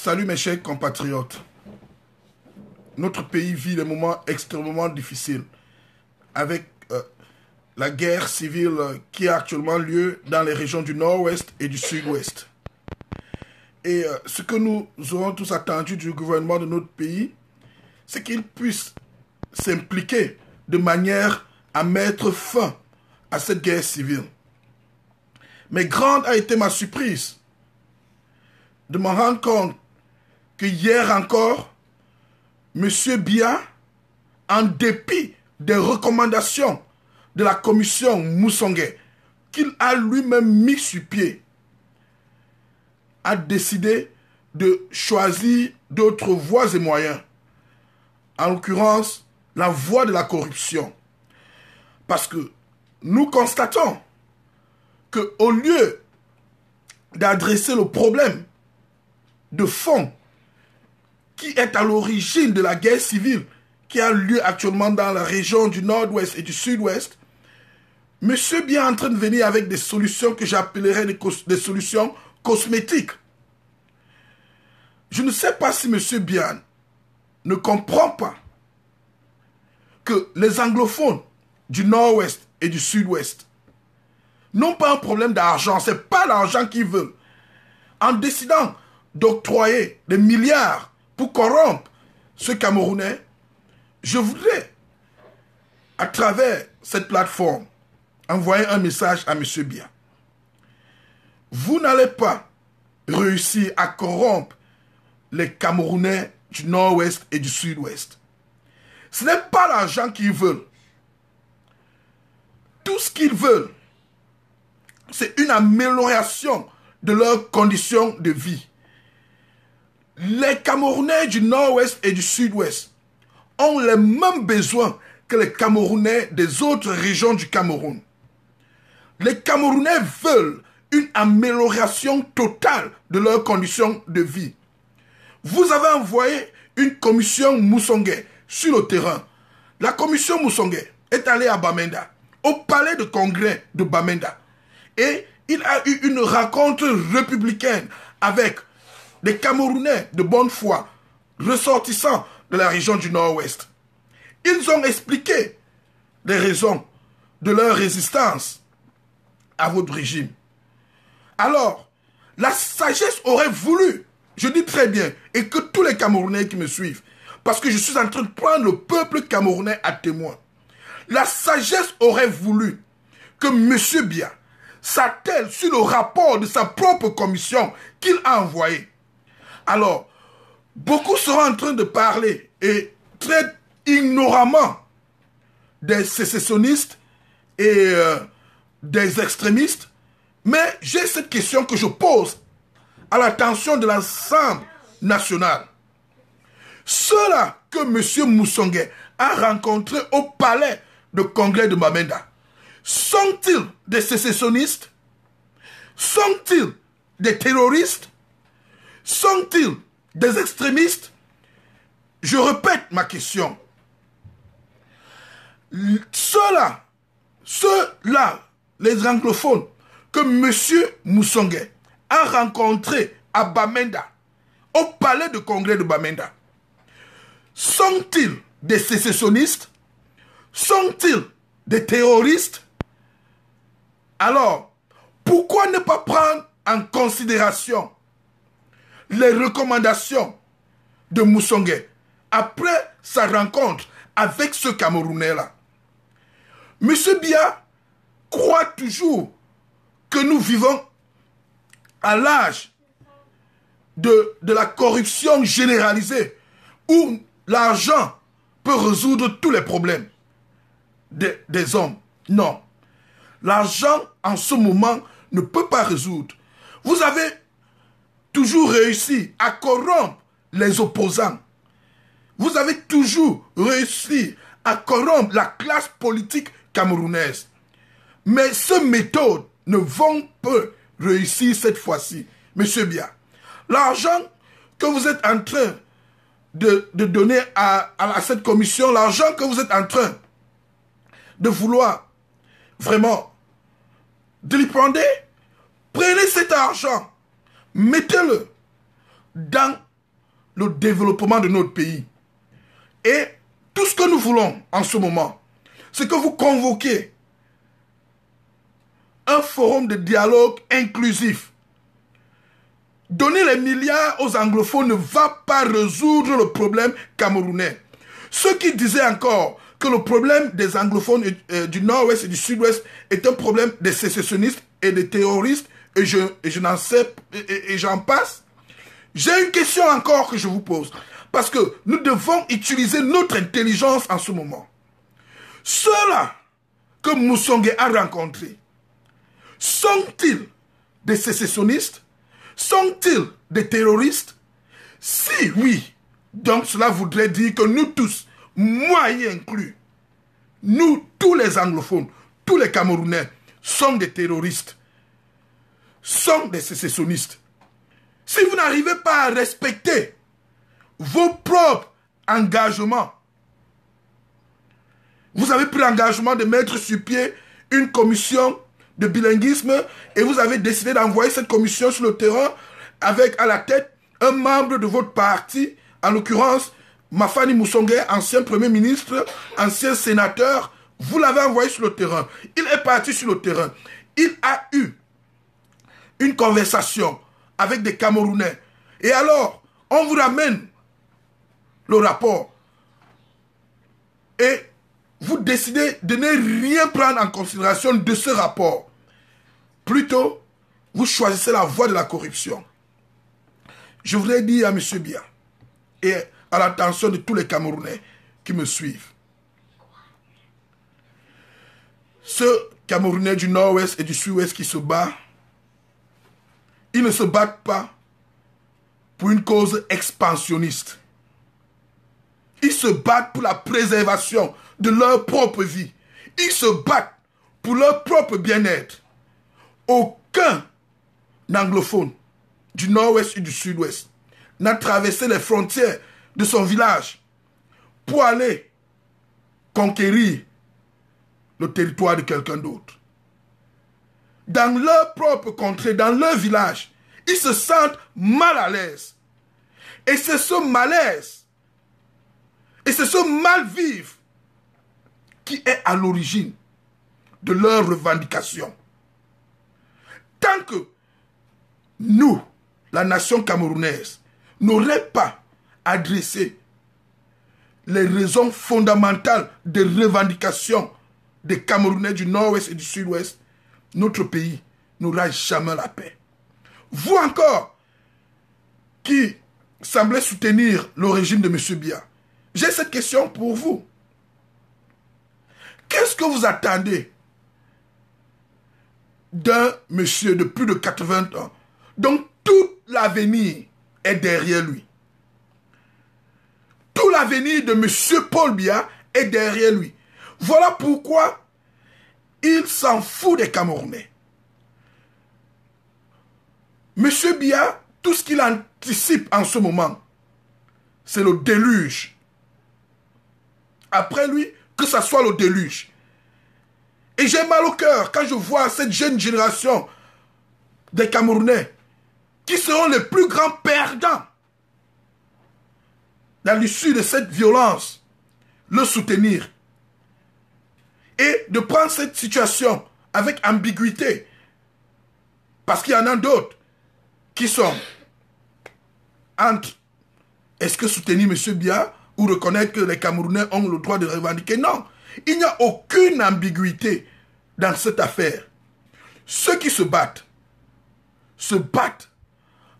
Salut mes chers compatriotes. Notre pays vit des moments extrêmement difficiles avec la guerre civile qui a actuellement lieu dans les régions du nord-ouest et du sud-ouest. Et ce que nous aurons tous attendu du gouvernement de notre pays, c'est qu'il puisse s'impliquer de manière à mettre fin à cette guerre civile. Mais grande a été ma surprise de me rendre compte que hier encore, M. Biya, en dépit des recommandations de la commission Moussongué, qu'il a lui-même mis sur pied, a décidé de choisir d'autres voies et moyens. En l'occurrence, la voie de la corruption. Parce que nous constatons qu'au lieu d'adresser le problème de fond qui est à l'origine de la guerre civile qui a lieu actuellement dans la région du nord-ouest et du sud-ouest, M. Biya est en train de venir avec des solutions que j'appellerais des solutions cosmétiques. Je ne sais pas si M. Biya ne comprend pas que les anglophones du nord-ouest et du sud-ouest n'ont pas un problème d'argent. Ce n'est pas l'argent qu'ils veulent. En décidant d'octroyer des milliards pour corrompre ce Camerounais, je voudrais, à travers cette plateforme, envoyer un message à M. Biya. Vous n'allez pas réussir à corrompre les Camerounais du nord-ouest et du sud-ouest. Ce n'est pas l'argent qu'ils veulent. Tout ce qu'ils veulent, c'est une amélioration de leurs conditions de vie. Les Camerounais du nord-ouest et du sud-ouest ont les mêmes besoins que les Camerounais des autres régions du Cameroun. Les Camerounais veulent une amélioration totale de leurs conditions de vie. Vous avez envoyé une commission Moussongué sur le terrain. La commission Moussongué est allée à Bamenda, au palais de congrès de Bamenda. Et il a eu une rencontre républicaine avec des Camerounais de bonne foi, ressortissants de la région du nord-ouest. Ils ont expliqué les raisons de leur résistance à votre régime. Alors, la sagesse aurait voulu, je dis très bien, et que tous les Camerounais qui me suivent, parce que je suis en train de prendre le peuple camerounais à témoin, la sagesse aurait voulu que M. Biya s'attelle sur le rapport de sa propre commission qu'il a envoyé. Alors, beaucoup seront en train de parler, et très ignoramment, des sécessionnistes et des extrémistes, mais j'ai cette question que je pose à l'attention de l'ensemble national. Ceux-là que M. Moussongué a rencontrés au palais de congrès de Bamenda, sont-ils des sécessionnistes? Sont-ils des terroristes? Sont-ils des extrémistes? Je répète ma question. Ceux-là, les anglophones, que M. Moussongué a rencontrés à Bamenda, au palais de congrès de Bamenda, sont-ils des sécessionnistes? Sont-ils des terroristes? Alors, pourquoi ne pas prendre en considération les recommandations de Moussongué après sa rencontre avec ce Camerounais-là? M. Biya croit toujours que nous vivons à l'âge de la corruption généralisée où l'argent peut résoudre tous les problèmes des hommes. Non. L'argent, en ce moment, ne peut pas résoudre. Vous avez toujours réussi à corrompre les opposants. Vous avez toujours réussi à corrompre la classe politique camerounaise. Mais ces méthodes ne vont pas réussir cette fois-ci. Monsieur Biya, l'argent que vous êtes en train de donner à cette commission, l'argent que vous êtes en train de vouloir vraiment dépendre, prenez cet argent, mettez-le dans le développement de notre pays. Et tout ce que nous voulons en ce moment, c'est que vous convoquiez un forum de dialogue inclusif. Donner les milliards aux anglophones ne va pas résoudre le problème camerounais. Ceux qui disaient encore que le problème des anglophones du nord-ouest et du sud-ouest est un problème des sécessionnistes et des terroristes, et j'en sais, et j'en passe, j'ai une question encore que je vous pose. Parce que nous devons utiliser notre intelligence en ce moment. Ceux-là que Moussongue a rencontrés, sont-ils des sécessionnistes? Sont-ils des terroristes? Si oui, donc cela voudrait dire que nous tous, moi y inclus, nous, tous les anglophones, tous les Camerounais, sommes des terroristes, sommes des sécessionnistes. Si vous n'arrivez pas à respecter vos propres engagements, vous avez pris l'engagement de mettre sur pied une commission de bilinguisme et vous avez décidé d'envoyer cette commission sur le terrain avec à la tête un membre de votre parti, en l'occurrence Mafani Moussongue, ancien premier ministre, ancien sénateur. Vous l'avez envoyé sur le terrain. Il est parti sur le terrain. Il a eu une conversation avec des Camerounais. Et alors, on vous ramène le rapport. Et vous décidez de ne rien prendre en considération de ce rapport. Plutôt, vous choisissez la voie de la corruption. Je voudrais dire à M. Biya et à l'attention de tous les Camerounais qui me suivent. Ceux Camerounais du nord-ouest et du sud-ouest qui se battent, ils ne se battent pas pour une cause expansionniste. Ils se battent pour la préservation de leur propre vie. Ils se battent pour leur propre bien-être. Aucun anglophone du nord-ouest et du sud-ouest n'a traversé les frontières de son village pour aller conquérir le territoire de quelqu'un d'autre. Dans leur propre contrée, dans leur village, ils se sentent mal à l'aise. Et c'est ce malaise, et c'est ce mal-vivre qui est à l'origine de leurs revendications. Tant que nous, la nation camerounaise, n'aurait pas adressé les raisons fondamentales de revendication des Camerounais du nord-ouest et du sud-ouest, notre pays n'aura jamais la paix. Vous encore, qui semblez soutenir le régime de M. Biya, j'ai cette question pour vous. Qu'est-ce que vous attendez d'un monsieur de plus de 80 ans, dont tout l'avenir est derrière lui? Tout l'avenir de M. Paul Biya est derrière lui. Voilà pourquoi il s'en fout des Camerounais. M. Biya, tout ce qu'il anticipe en ce moment, c'est le déluge. Après lui, que ça soit le déluge. Et j'ai mal au cœur quand je vois cette jeune génération des Camerounais qui seront les plus grands perdants dans l'issue de cette violence, le soutenir. Et de prendre cette situation avec ambiguïté. Parce qu'il y en a d'autres qui sont entre est-ce que soutenir M. Biya ou reconnaître que les Camerounais ont le droit de revendiquer? Non. Il n'y a aucune ambiguïté dans cette affaire. Ceux qui se battent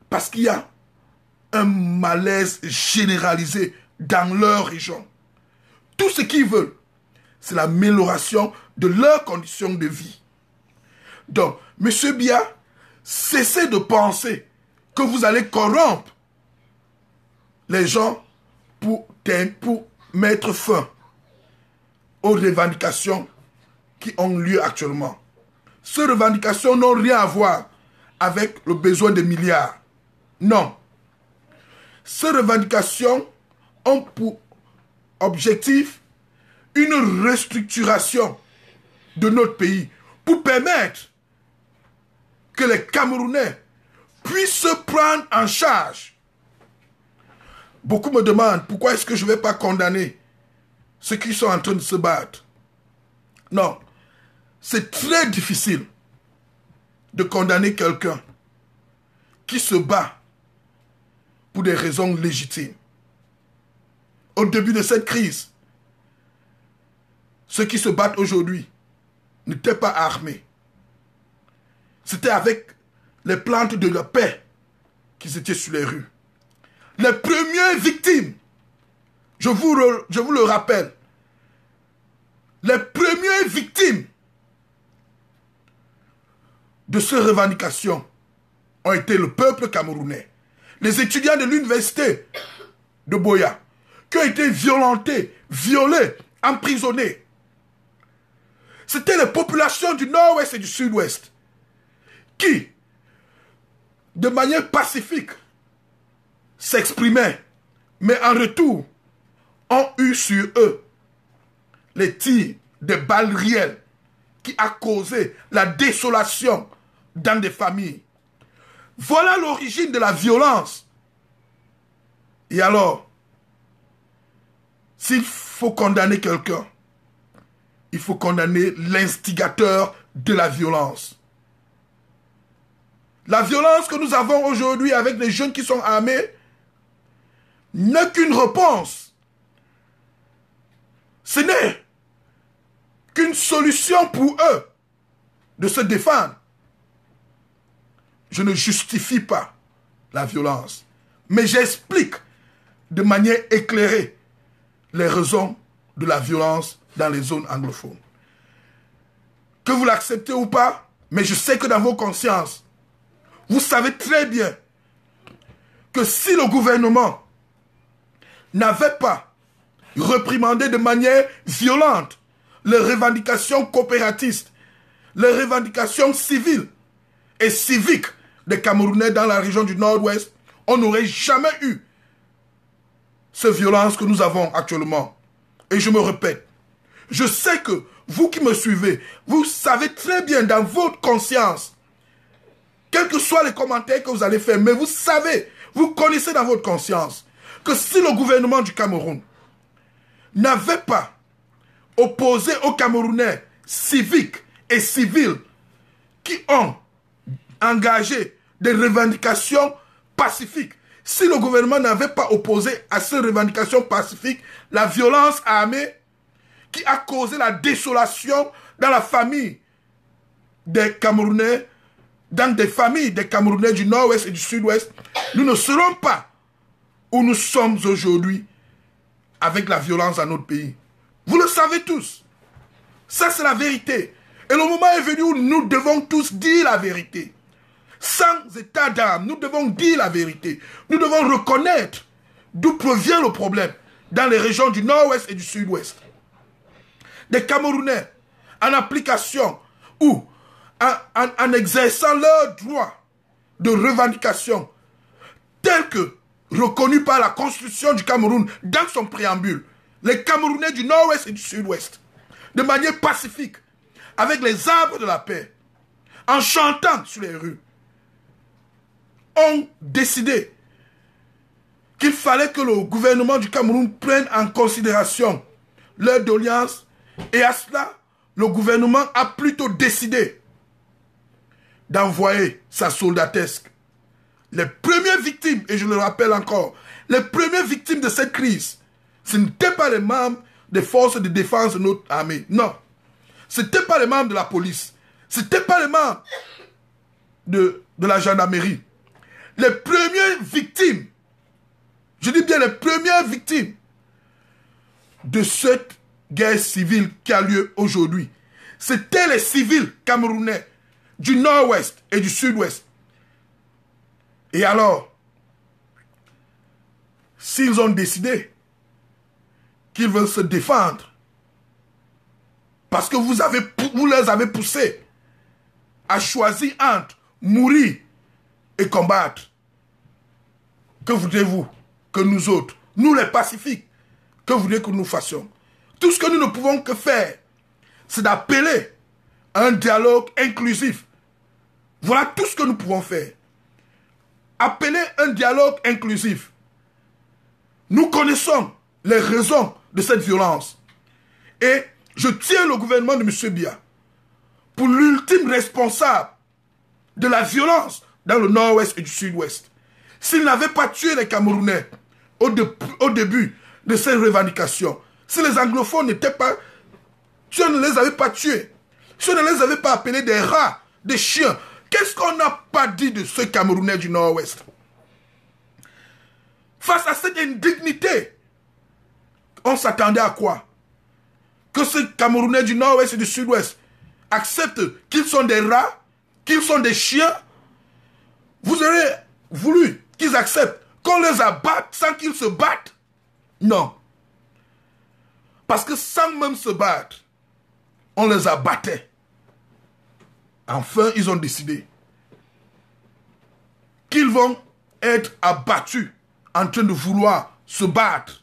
parce qu'il y a un malaise généralisé dans leur région. Tout ce qu'ils veulent, c'est l'amélioration de leurs conditions de vie. Donc, M. Biya, cessez de penser que vous allez corrompre les gens pour mettre fin aux revendications qui ont lieu actuellement. Ces revendications n'ont rien à voir avec le besoin de milliards. Non. Ces revendications ont pour objectif une restructuration de notre pays pour permettre que les Camerounais puissent se prendre en charge Beaucoup me demandent pourquoi est-ce que je ne vais pas condamner ceux qui sont en train de se battre. Non, c'est très difficile de condamner quelqu'un qui se bat pour des raisons légitimes. Au début de cette crise, ceux qui se battent aujourd'hui n'étaient pas armés. C'était avec les plantes de la paix qu'ils étaient sur les rues. Les premières victimes, je vous le rappelle, les premières victimes de ces revendications ont été le peuple camerounais. Les étudiants de l'université de Buea, qui ont été violentés, violés, emprisonnés. C'était les populations du nord-ouest et du sud-ouest qui, de manière pacifique, s'exprimaient, mais en retour, ont eu sur eux les tirs des balles réelles qui a causé la désolation dans des familles. Voilà l'origine de la violence. Et alors, s'il faut condamner quelqu'un, il faut condamner l'instigateur de la violence. La violence que nous avons aujourd'hui avec les jeunes qui sont armés n'est qu'une réponse. Ce n'est qu'une solution pour eux de se défendre. Je ne justifie pas la violence, mais j'explique de manière éclairée les raisons de la violence dans les zones anglophones. Que vous l'acceptez ou pas, mais je sais que dans vos consciences, vous savez très bien que si le gouvernement n'avait pas réprimandé de manière violente les revendications coopératistes, les revendications civiles et civiques des Camerounais dans la région du Nord-Ouest, on n'aurait jamais eu ces violences que nous avons actuellement. Et je me répète, je sais que vous qui me suivez, vous savez très bien dans votre conscience, quels que soient les commentaires que vous allez faire, mais vous savez, vous connaissez dans votre conscience, que si le gouvernement du Cameroun n'avait pas opposé aux Camerounais civiques et civils qui ont engagé des revendications pacifiques, si le gouvernement n'avait pas opposé à ces revendications pacifiques la violence armée qui a causé la désolation dans la famille des Camerounais, dans des familles des Camerounais du Nord-Ouest et du Sud-Ouest, nous ne serons pas où nous sommes aujourd'hui avec la violence dans notre pays. Vous le savez tous. Ça, c'est la vérité. Et le moment est venu où nous devons tous dire la vérité. Sans état d'âme, nous devons dire la vérité. Nous devons reconnaître d'où provient le problème dans les régions du Nord-Ouest et du Sud-Ouest. Des Camerounais, en application ou en exerçant leur droit de revendication, tel que reconnu par la Constitution du Cameroun dans son préambule, les Camerounais du Nord-Ouest et du Sud-Ouest, de manière pacifique, avec les arbres de la paix, en chantant sur les rues, ont décidé qu'il fallait que le gouvernement du Cameroun prenne en considération leur doléance, et à cela, le gouvernement a plutôt décidé d'envoyer sa soldatesque. Les premières victimes, et je le rappelle encore, les premières victimes de cette crise, ce n'étaient pas les membres des forces de défense de notre armée. Non. Ce n'étaient pas les membres de la police. Ce n'étaient pas les membres de la gendarmerie. Les premières victimes, je dis bien les premières victimes de cette guerre civile qui a lieu aujourd'hui, c'était les civils camerounais du Nord-Ouest et du Sud-Ouest. Et alors, s'ils ont décidé qu'ils veulent se défendre, parce que vous les avez poussés à choisir entre mourir et combattre, que voudrez-vous que nous autres, nous les pacifiques, que voulez que nous fassions? Tout ce que nous ne pouvons que faire, c'est d'appeler à un dialogue inclusif. Voilà tout ce que nous pouvons faire. Appeler un dialogue inclusif. Nous connaissons les raisons de cette violence. Et je tiens le gouvernement de M. Biya pour l'ultime responsable de la violence dans le nord-ouest et du sud-ouest. S'il n'avait pas tué les Camerounais au début de ces revendications, si les anglophones n'étaient pas... Si on ne les avait pas tués, si on ne les avait pas appelés des rats, des chiens, qu'est-ce qu'on n'a pas dit de ce Camerounais du nord-ouest? Face à cette indignité, on s'attendait à quoi? Que ces Camerounais du nord-ouest et du sud-ouest acceptent qu'ils sont des rats, qu'ils sont des chiens? Vous aurez voulu qu'ils acceptent qu'on les abatte sans qu'ils se battent? Non. Parce que sans même se battre, on les abattait. Enfin, ils ont décidé qu'ils vont être abattus en train de vouloir se battre.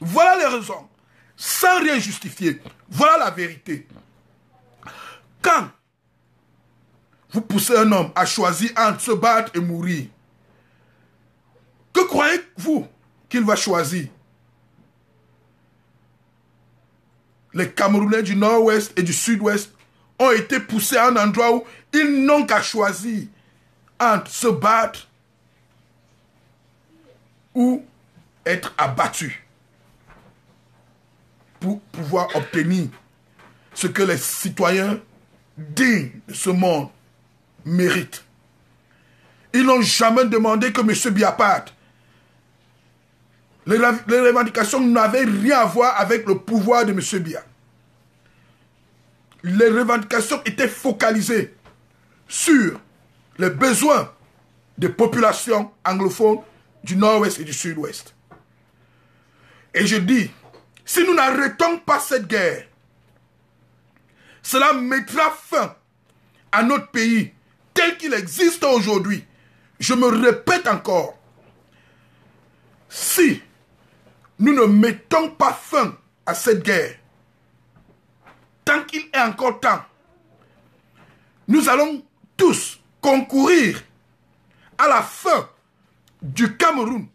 Voilà les raisons. Sans rien justifier. Voilà la vérité. Quand vous poussez un homme à choisir entre se battre et mourir, que croyez-vous qu'il va choisir? Les Camerounais du nord-ouest et du sud-ouest ont été poussés à un endroit où ils n'ont qu'à choisir entre se battre ou être abattus pour pouvoir obtenir ce que les citoyens dignes de ce monde méritent. Ils n'ont jamais demandé que M. Biya parte. Les revendications n'avaient rien à voir avec le pouvoir de M. Biya. Les revendications étaient focalisées sur les besoins des populations anglophones du nord-ouest et du sud-ouest. Et je dis, si nous n'arrêtons pas cette guerre, cela mettra fin à notre pays tel qu'il existe aujourd'hui. Je me répète encore, si nous ne mettons pas fin à cette guerre, tant qu'il est encore temps, nous allons tous concourir à la fin du Cameroun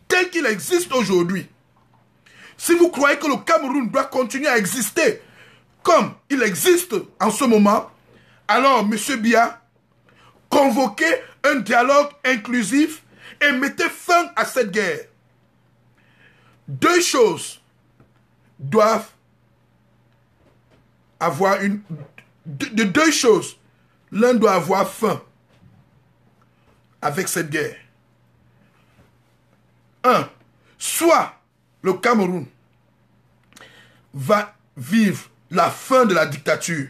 tel qu'il existe aujourd'hui. Si vous croyez que le Cameroun doit continuer à exister comme il existe en ce moment, alors M. Biya, convoquez un dialogue inclusif et mettez fin à cette guerre. Deux choses doivent avoir deux choses. L'un doit avoir fin avec cette guerre. Un, soit le Cameroun va vivre la fin de la dictature,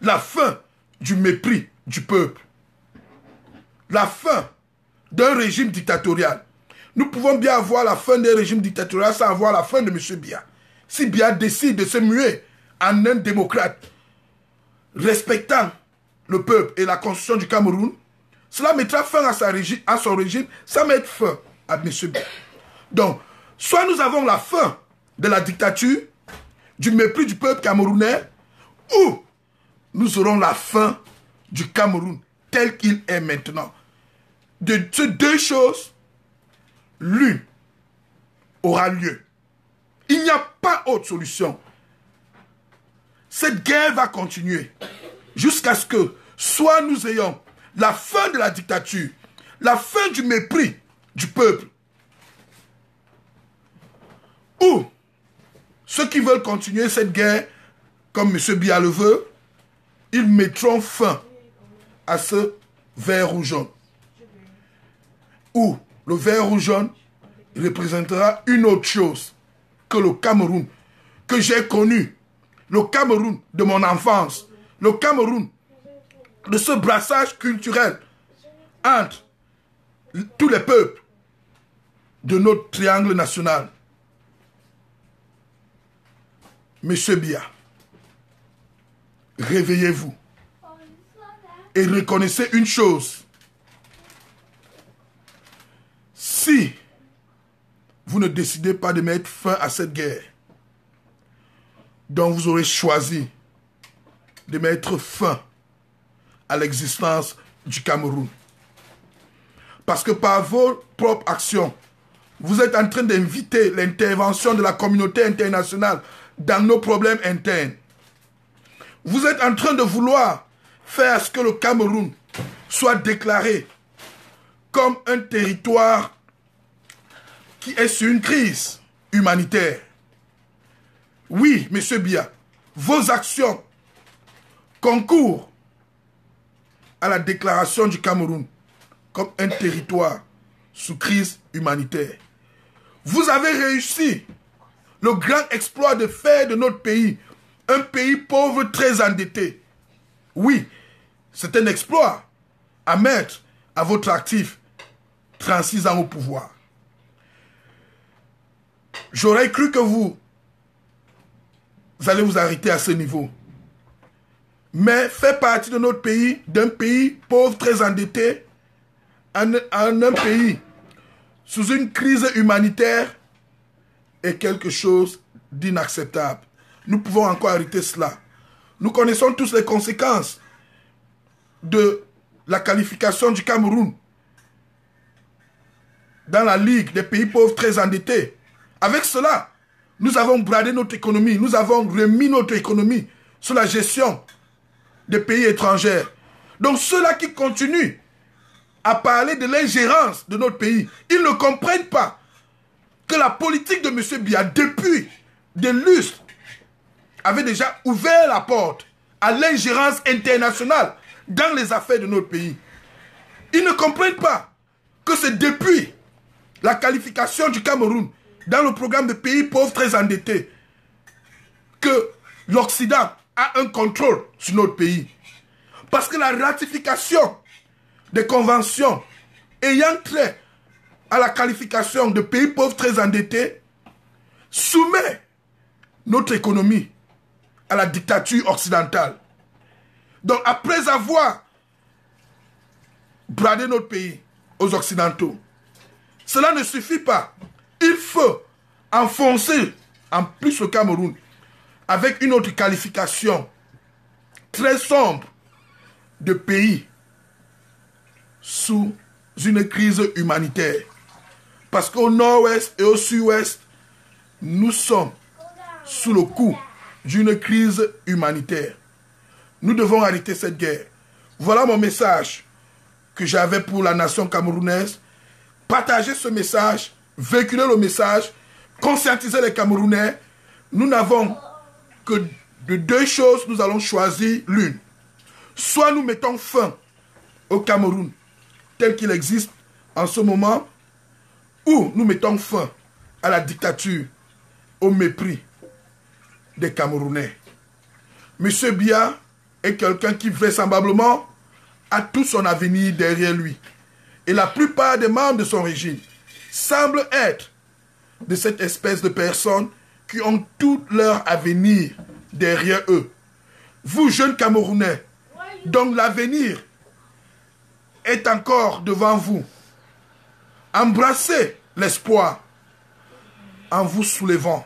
la fin du mépris du peuple, la fin d'un régime dictatorial. Nous pouvons bien avoir la fin d'un régime dictatorial sans avoir la fin de M. Biya. Si Biya décide de se muer en un démocrate respectant le peuple et la constitution du Cameroun, cela mettra fin à son régime sans mettre fin à M. Biya. Donc, soit nous avons la fin de la dictature, du mépris du peuple camerounais, ou nous aurons la fin du Cameroun tel qu'il est maintenant. De ces deux choses, l'une aura lieu. Il n'y a pas autre solution. Cette guerre va continuer jusqu'à ce que soit nous ayons la fin de la dictature, la fin du mépris du peuple, ou ceux qui veulent continuer cette guerre, comme M. Biya le veut, ils mettront fin à ce vert ou jaune. Ou le vert ou jaune représentera une autre chose que le Cameroun que j'ai connu, le Cameroun de mon enfance, le Cameroun de ce brassage culturel entre tous les peuples de notre triangle national. Monsieur Biya, réveillez-vous et reconnaissez une chose. Si vous ne décidez pas de mettre fin à cette guerre, dont vous aurez choisi de mettre fin à l'existence du Cameroun, parce que par vos propres actions, Vous êtes en train d'inviter l'intervention de la communauté internationale dans nos problèmes internes. Vous êtes en train de vouloir faire ce que le Cameroun soit déclaré comme un territoire qui est sur une crise humanitaire. Oui, M. Biya, vos actions concourent à la déclaration du Cameroun comme un territoire sous crise humanitaire. Vous avez réussi le grand exploit de faire de notre pays un pays pauvre très endetté. Oui, c'est un exploit à mettre à votre actif 36 ans au pouvoir. J'aurais cru que vous allez vous arrêter à ce niveau. Mais faire partie de notre pays, d'un pays pauvre, très endetté, en un pays sous une crise humanitaire, est quelque chose d'inacceptable. Nous pouvons encore arrêter cela. Nous connaissons tous les conséquences de la qualification du Cameroun dans la Ligue des pays pauvres très endettés. Avec cela, nous avons bradé notre économie, nous avons remis notre économie sous la gestion des pays étrangers. Donc ceux-là qui continuent à parler de l'ingérence de notre pays, ils ne comprennent pas que la politique de M. Biya, depuis des lustres, avait déjà ouvert la porte à l'ingérence internationale dans les affaires de notre pays. Ils ne comprennent pas que c'est depuis la qualification du Cameroun dans le programme de pays pauvres très endettés que l'Occident a un contrôle sur notre pays. Parce que la ratification des conventions ayant trait à la qualification de pays pauvres très endettés soumet notre économie à la dictature occidentale. Donc après avoir bradé notre pays aux Occidentaux, cela ne suffit pas. Il faut enfoncer en plus le Cameroun avec une autre qualification très sombre de pays sous une crise humanitaire. Parce qu'au nord-ouest et au sud-ouest, nous sommes sous le coup d'une crise humanitaire. Nous devons arrêter cette guerre. Voilà mon message que j'avais pour la nation camerounaise. Partagez ce message, véhiculez le message, conscientisez les Camerounais. Nous n'avons que de deux choses, nous allons choisir l'une. Soit nous mettons fin au Cameroun tel qu'il existe en ce moment, ou nous mettons fin à la dictature, au mépris des Camerounais. M. Biya est quelqu'un qui vraisemblablement a tout son avenir derrière lui. Et la plupart des membres de son régime semblent être de cette espèce de personnes qui ont tout leur avenir derrière eux. Vous, jeunes Camerounais, dont l'avenir est encore devant vous, embrassez l'espoir en vous soulevant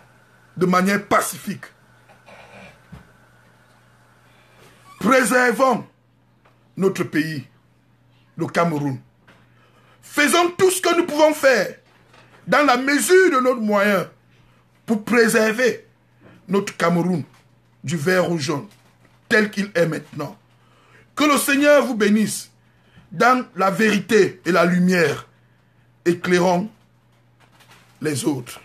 de manière pacifique. Préservons notre pays, le Cameroun. Faisons tout ce que nous pouvons faire dans la mesure de notre moyen pour préserver notre Cameroun du vert au jaune tel qu'il est maintenant. Que le Seigneur vous bénisse dans la vérité et la lumière, éclairant les autres.